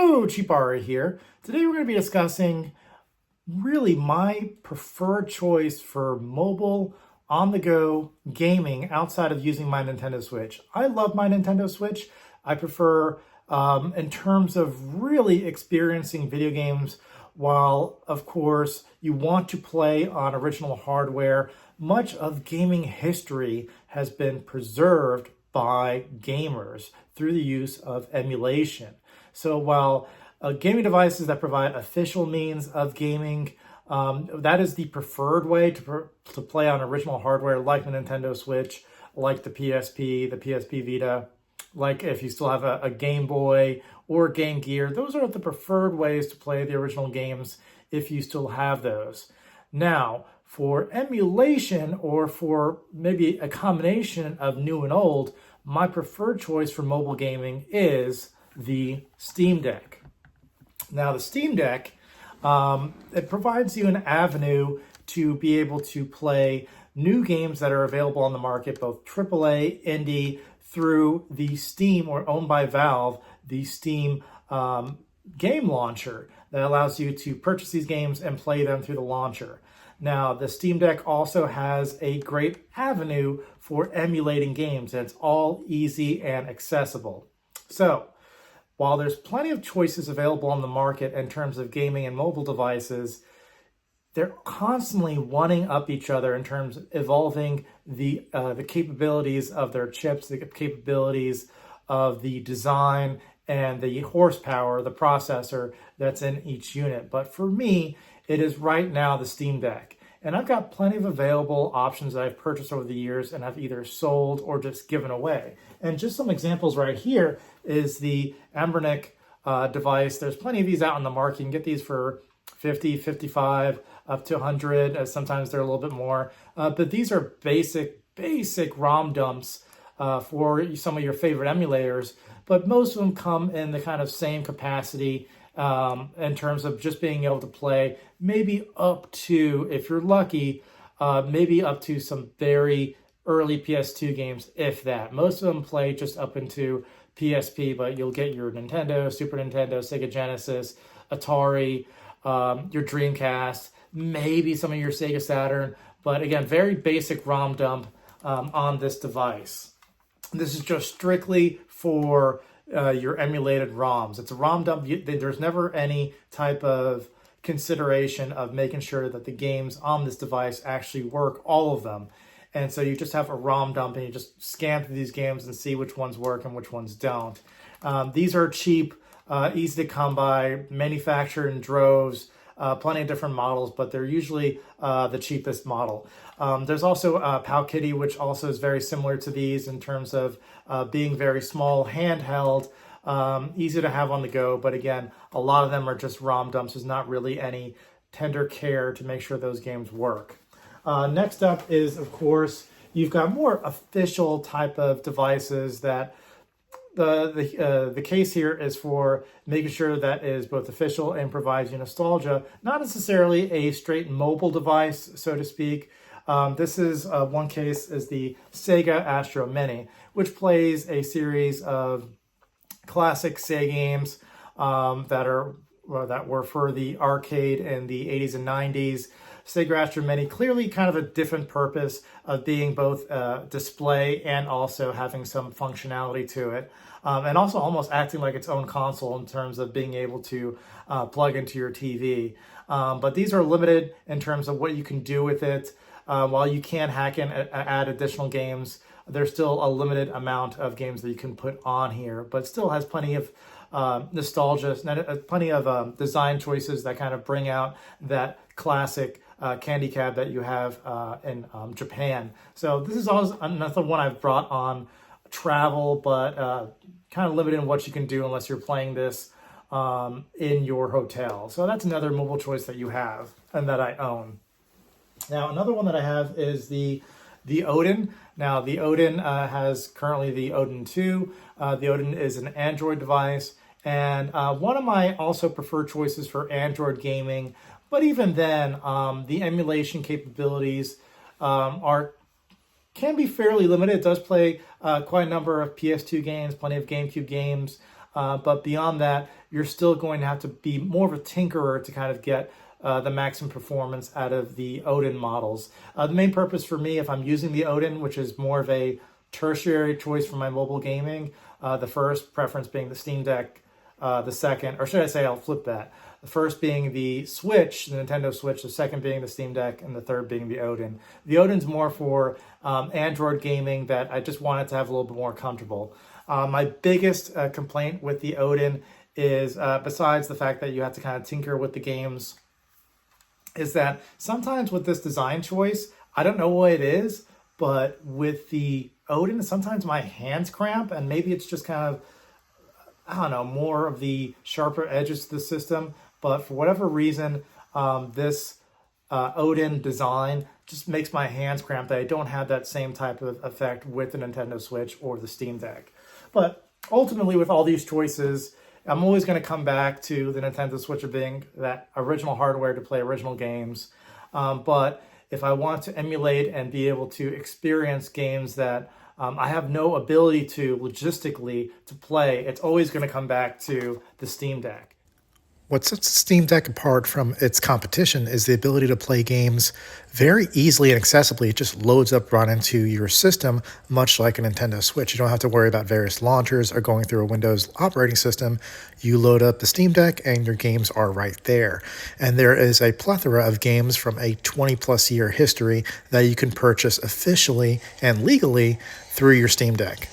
Hello, Cheapari here. Today we're going to be discussing really my preferred choice for mobile on-the-go gaming outside of using my Nintendo Switch. I love my Nintendo Switch. I prefer in terms of really experiencing video games while, of course, you want to play on original hardware. Much of gaming history has been preserved by gamers through the use of emulation. So while gaming devices that provide official means of gaming, that is the preferred way to play on original hardware like the Nintendo Switch, like the PSP, the PSP Vita, like if you still have a Game Boy or Game Gear. Those are the preferred ways to play the original games if you still have those. Now, for emulation or for maybe a combination of new and old, my preferred choice for mobile gaming is the Steam Deck. Now, the Steam Deck, it provides you an avenue to be able to play new games that are available on the market, both AAA, indie, through the Steam, or owned by Valve, the Steam game launcher that allows you to purchase these games and play them through the launcher. Now, the Steam Deck also has a great avenue for emulating games, and it's all easy and accessible. So, while there's plenty of choices available on the market in terms of gaming and mobile devices, they're constantly one up each other in terms of evolving the capabilities of their chips, the capabilities of the design, and the horsepower, the processor that's in each unit. But for me, it is right now the Steam Deck. And I've got plenty of available options that I've purchased over the years and have either sold or just given away. And just some examples right here is the Ambernick device. There's plenty of these out on the market. You can get these for 50, 55, up to 100. Sometimes they're a little bit more. But these are basic ROM dumps for some of your favorite emulators. But most of them come in the kind of same capacity in terms of just being able to play maybe up to, if you're lucky, maybe up to some very early PS2 games, if that. Most of them play just up into PSP, but you'll get your Nintendo, Super Nintendo, Sega Genesis, Atari, your Dreamcast, maybe some of your Sega Saturn, but again, very basic ROM dump on this device. This is just strictly for your emulated ROMs. It's a ROM dump. There's never any type of consideration of making sure that the games on this device actually work, all of them. And so you just have a ROM dump and you just scan through these games and see which ones work and which ones don't. These are cheap, easy to come by, manufactured in droves, plenty of different models, but they're usually the cheapest model. There's also Powkiddy, which also is very similar to these in terms of being very small, handheld, easy to have on the go. But again, a lot of them are just ROM dumps. There's not really any tender care to make sure those games work. Next up is, of course, you've got more official type of devices that the case here is for making sure that is both official and provides you nostalgia, not necessarily a straight mobile device, so to speak. This is one case is the Sega Astro Mini, which plays a series of classic Sega games that were for the arcade in the 80s and 90s. Sega Astro Mini, clearly kind of a different purpose of being both display and also having some functionality to it. And also almost acting like its own console in terms of being able to plug into your TV. But these are limited in terms of what you can do with it. While you can hack in and add additional games, there's still a limited amount of games that you can put on here, but still has plenty of nostalgia, plenty of design choices that kind of bring out that classic candy cab that you have in Japan. So this is also another one I've brought on travel, but kind of limited in what you can do unless you're playing this in your hotel. So that's another mobile choice that you have and that I own. Now, another one that I have is the Odin. Now, the Odin has currently the Odin 2. The Odin is an Android device, and one of my also preferred choices for Android gaming. But even then, the emulation capabilities can be fairly limited. It does play quite a number of PS2 games, plenty of GameCube games, But beyond that, you're still going to have to be more of a tinkerer to kind of get the maximum performance out of the Odin models. The main purpose for me, if I'm using the Odin, which is more of a tertiary choice for my mobile gaming, the first preference being the Steam Deck, the second, or should I say, I'll flip that. The first being the Switch, the Nintendo Switch, the second being the Steam Deck, and the third being the Odin. The Odin's more for Android gaming that I just wanted to have a little bit more comfortable. My biggest complaint with the Odin is, besides the fact that you have to kind of tinker with the games, is that sometimes with this design choice, I don't know what it is, but with the Odin, sometimes my hands cramp, and maybe it's just kind of, I don't know, more of the sharper edges to the system. But for whatever reason, this Odin design just makes my hands cramp, that I don't have that same type of effect with the Nintendo Switch or the Steam Deck. But ultimately, with all these choices, I'm always going to come back to the Nintendo Switch being that original hardware to play original games. But if I want to emulate and be able to experience games that I have no ability to logistically to play, it's always going to come back to the Steam Deck. What sets the Steam Deck apart from its competition is the ability to play games very easily and accessibly. It just loads up right into your system, much like a Nintendo Switch. You don't have to worry about various launchers or going through a Windows operating system. You load up the Steam Deck and your games are right there. And there is a plethora of games from a 20-plus year history that you can purchase officially and legally through your Steam Deck.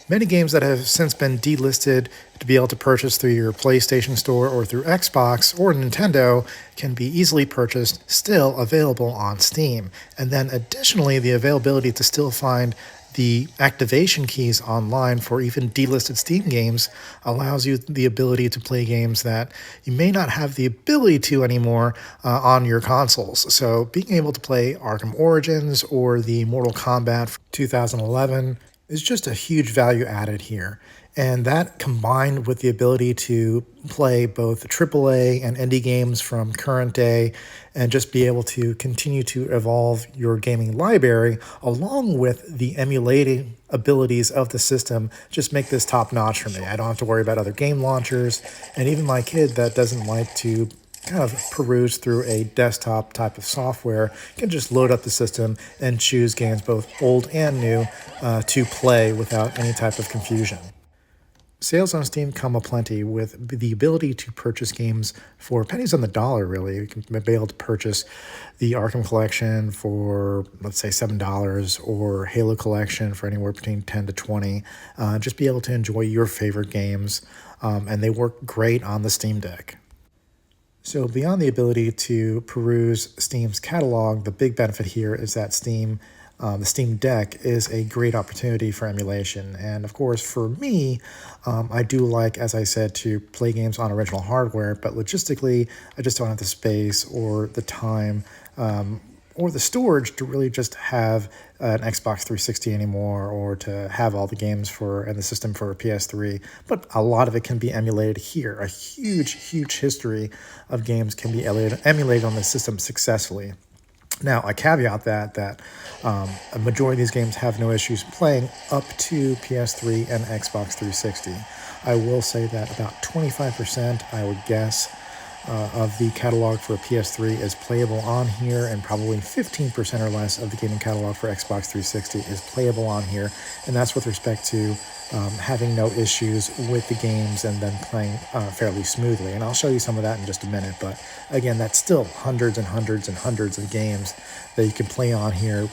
Many games that have since been delisted to be able to purchase through your PlayStation Store or through Xbox or Nintendo can be easily purchased, still available on Steam. And then additionally, the availability to still find the activation keys online for even delisted Steam games allows you the ability to play games that you may not have the ability to anymore on your consoles. So being able to play Arkham Origins or the Mortal Kombat 2011 is just a huge value added here. And that combined with the ability to play both AAA and indie games from current day and just be able to continue to evolve your gaming library along with the emulating abilities of the system just make this top notch for me. I don't have to worry about other game launchers, and even my kid that doesn't like to kind of peruse through a desktop type of software can just load up the system and choose games both old and new to play without any type of confusion. Sales on Steam come aplenty with the ability to purchase games for pennies on the dollar, really. You can be able to purchase the Arkham Collection for, let's say, $7 or Halo Collection for anywhere between $10 to $20. Just be able to enjoy your favorite games, and they work great on the Steam Deck. So beyond the ability to peruse Steam's catalog, the big benefit here is that the Steam Deck is a great opportunity for emulation. And of course, for me, I do like, as I said, to play games on original hardware, but logistically, I just don't have the space or the time or the storage to really just have an Xbox 360 anymore, or to have all the games and the system for a PS3. But a lot of it can be emulated here. A huge history of games can be emulated on the system successfully. Now, I caveat that a majority of these games have no issues playing up to PS3 and Xbox 360. I will say that about 25%, I would guess, of the catalog for a PS3 is playable on here, and probably 15% or less of the gaming catalog for Xbox 360 is playable on here, and that's with respect to having no issues with the games and then playing fairly smoothly. And I'll show you some of that in just a minute, but again, that's still hundreds and hundreds and hundreds of games that you can play on here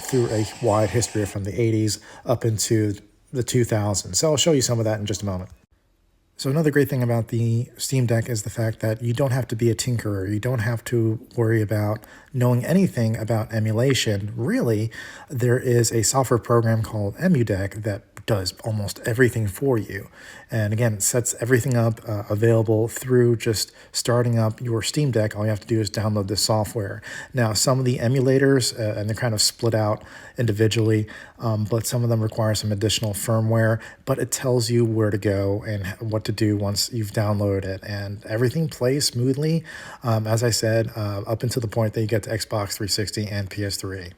through a wide history from the 80s up into the 2000s. So I'll show you some of that in just a moment. So another great thing about the Steam Deck is the fact that you don't have to be a tinkerer. You don't have to worry about knowing anything about emulation. Really, there is a software program called EmuDeck that does almost everything for you. And again, it sets everything up available through just starting up your Steam Deck. All you have to do is download this software. Now, some of the emulators, and they're kind of split out individually, but some of them require some additional firmware, but it tells you where to go and what to do once you've downloaded it. And everything plays smoothly, as I said, up until the point that you get to Xbox 360 and PS3.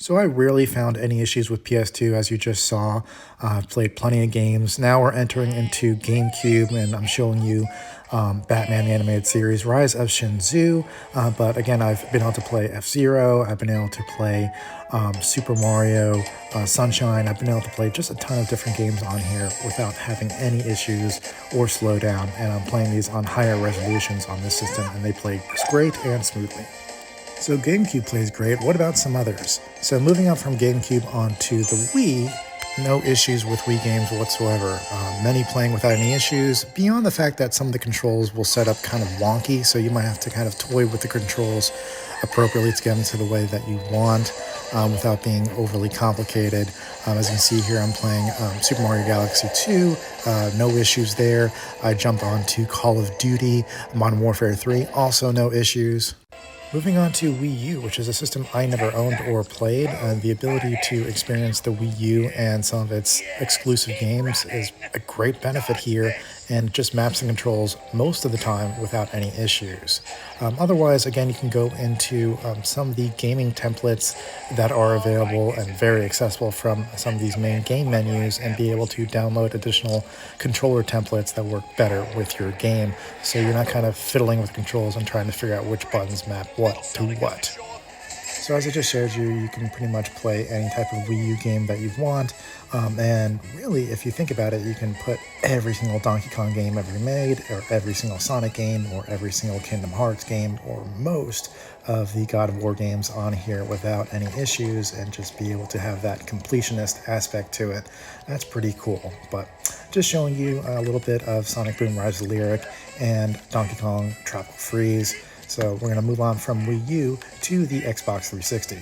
So I rarely found any issues with PS2, as you just saw. I've played plenty of games. Now we're entering into GameCube, and I'm showing you Batman the Animated Series, Rise of Shinzu. But again, I've been able to play F-Zero. I've been able to play Super Mario Sunshine. I've been able to play just a ton of different games on here without having any issues or slowdown. And I'm playing these on higher resolutions on this system, and they play great and smoothly. So GameCube plays great. What about some others? So moving up from GameCube onto the Wii, no issues with Wii games whatsoever. Many playing without any issues, beyond the fact that some of the controls will set up kind of wonky, so you might have to kind of toy with the controls appropriately to get them to the way that you want without being overly complicated. As you can see here, I'm playing Super Mario Galaxy 2, no issues there. I jump onto Call of Duty, Modern Warfare 3, also no issues. Moving on to Wii U, which is a system I never owned or played, the ability to experience the Wii U and some of its exclusive games is a great benefit here, and just maps and controls most of the time without any issues. Otherwise, again, you can go into some of the gaming templates that are available and very accessible from some of these main game menus, and be able to download additional controller templates that work better with your game, so you're not kind of fiddling with controls and trying to figure out which buttons map what to what. So as I just showed you, you can pretty much play any type of Wii U game that you want. And really, if you think about it, you can put every single Donkey Kong game ever made, or every single Sonic game, or every single Kingdom Hearts game, or most of the God of War games on here without any issues, and just be able to have that completionist aspect to it. That's pretty cool. But just showing you a little bit of Sonic Boom Rise of the Lyric and Donkey Kong Tropical Freeze. So we're going to move on from Wii U to the Xbox 360.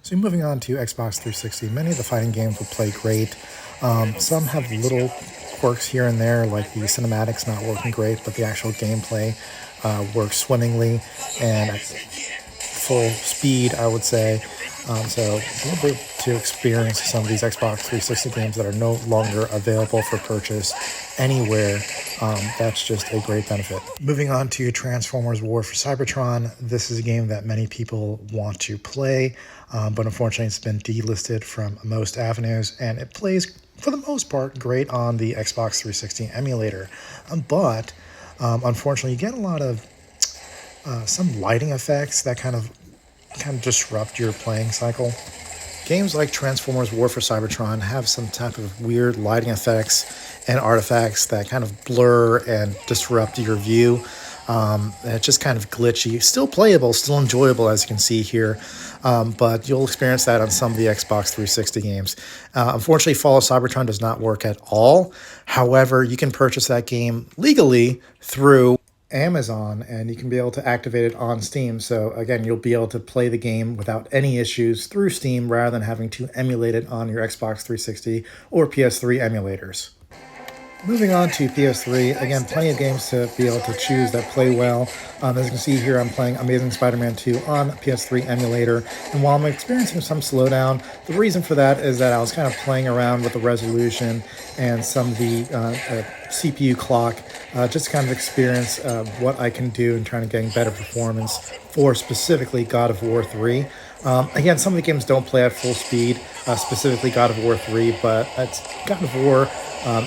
So moving on to Xbox 360, many of the fighting games will play great. Some have little quirks here and there, like the cinematics not working great, but the actual gameplay works swimmingly and at full speed, I would say. So you'll be able to experience some of these Xbox 360 games that are no longer available for purchase anywhere. That's just a great benefit. Moving on to Transformers War for Cybertron. This is a game that many people want to play, but unfortunately it's been delisted from most avenues, and it plays, for the most part, great on the Xbox 360 emulator. But unfortunately, you get a lot of some lighting effects that kind of disrupt your playing cycle. Games like Transformers War for Cybertron have some type of weird lighting effects and artifacts that kind of blur and disrupt your view. It's just kind of glitchy. Still playable, still enjoyable, as you can see here, but you'll experience that on some of the Xbox 360 games. Unfortunately, Fall of Cybertron does not work at all. However, you can purchase that game legally through Amazon, and you can be able to activate it on Steam. So again, you'll be able to play the game without any issues through Steam, rather than having to emulate it on your Xbox 360 or PS3 emulators. Moving on to PS3, again, plenty of games to be able to choose that play well. As you can see here, I'm playing Amazing Spider-Man 2 on PS3 emulator, and while I'm experiencing some slowdown, the reason for that is that I was kind of playing around with the resolution and some of the CPU clock, just to kind of experience what I can do in trying to getting better performance for specifically God of War 3. Again, some of the games don't play at full speed, specifically God of War 3, but God of War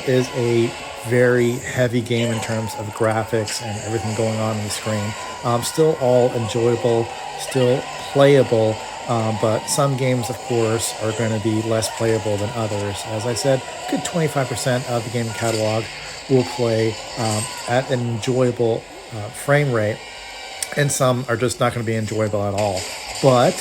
is a very heavy game in terms of graphics and everything going on the screen. Still all enjoyable, still playable, but some games, of course, are going to be less playable than others. As I said, a good 25% of the game catalog will play at an enjoyable frame rate, and some are just not going to be enjoyable at all. But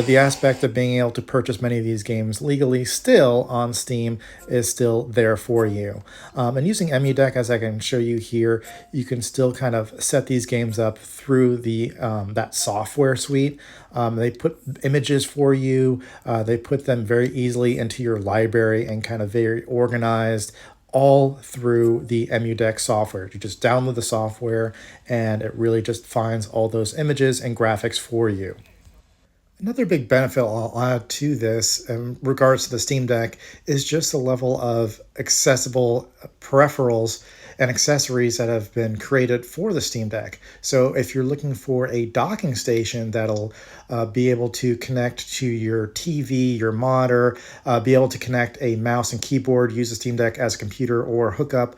the aspect of being able to purchase many of these games legally still on Steam is still there for you. And using EmuDeck, as I can show you here, you can still kind of set these games up through the that software suite. They put images for you. They put them very easily into your library and kind of very organized, all through the EmuDeck software. You just download the software, and it really just finds all those images and graphics for you. Another big benefit I'll add to this in regards to the Steam Deck is just the level of accessible peripherals and accessories that have been created for the Steam Deck. So if you're looking for a docking station that'll be able to connect to your TV, your monitor, be able to connect a mouse and keyboard, use the Steam Deck as a computer, or hook up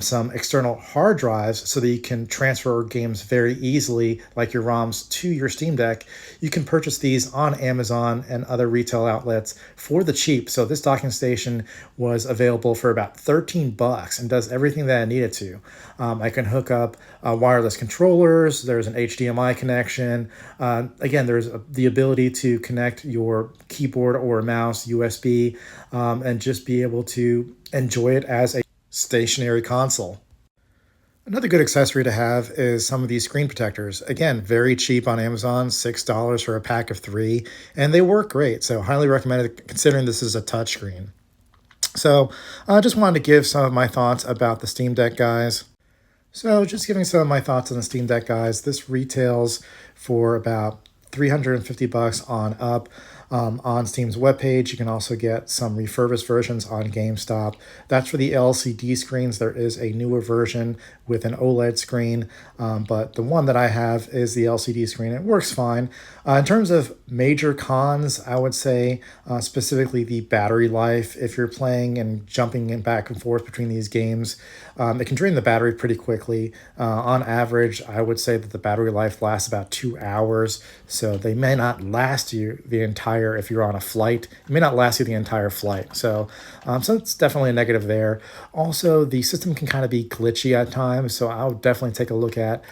some external hard drives so that you can transfer games very easily, like your ROMs, to your Steam Deck, you can purchase these on Amazon and other retail outlets for the cheap. So this docking station was available for about 13 bucks and does everything that I needed to. I can hook up wireless controllers. There's an HDMI connection. Again, there's the ability to connect your keyboard or mouse USB and just be able to enjoy it as a stationary console. Another good accessory to have is some of these screen protectors. Again, very cheap on Amazon, $6 for a pack of 3, and they work great. So highly recommended considering this is a touchscreen. So I just wanted to give some of my thoughts about the Steam Deck, guys. So just giving some of my thoughts on the Steam Deck, guys. This retails for about 350 bucks on up. On Steam's webpage, you can also get some refurbished versions on GameStop. That's for the LCD screens. There is a newer version with an OLED screen, but the one that I have is the LCD screen. It works fine. In terms of major cons, I would say specifically the battery life. If you're playing and jumping in back and forth between these games, it can drain the battery pretty quickly. On average, I would say that the battery life lasts about 2 hours, so they may not last you the entire, if you're on a flight, it may not last you the entire flight. So it's definitely a negative there. Also, the system can kind of be glitchy at times, so I'll definitely take a look at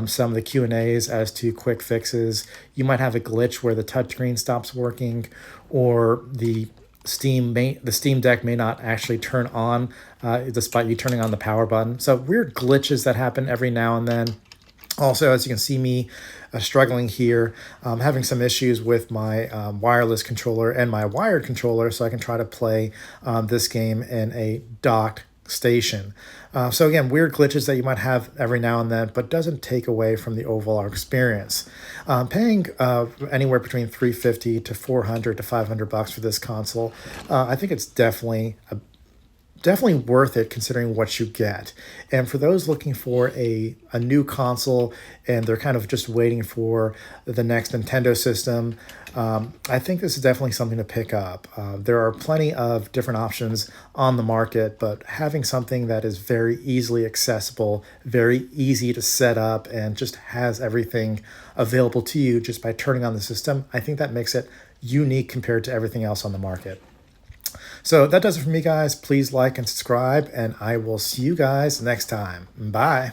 some of the Q&As as to quick fixes. You might have a glitch where the touchscreen stops working, or the Steam Deck may not actually turn on despite you turning on the power button. So weird glitches that happen every now and then. Also, as you can see me struggling here, having some issues with my wireless controller and my wired controller, so I can try to play this game in a docked station. So again, weird glitches that you might have every now and then, but doesn't take away from the overall experience. Paying anywhere between $350 to $400 to $500 for this console, I think it's definitely worth it considering what you get. And for those looking for a new console and they're kind of just waiting for the next Nintendo system, I think this is definitely something to pick up. There are plenty of different options on the market, but having something that is very easily accessible, very easy to set up, and just has everything available to you just by turning on the system, I think that makes it unique compared to everything else on the market. So that does it for me, guys. Please like and subscribe, and I will see you guys next time. Bye.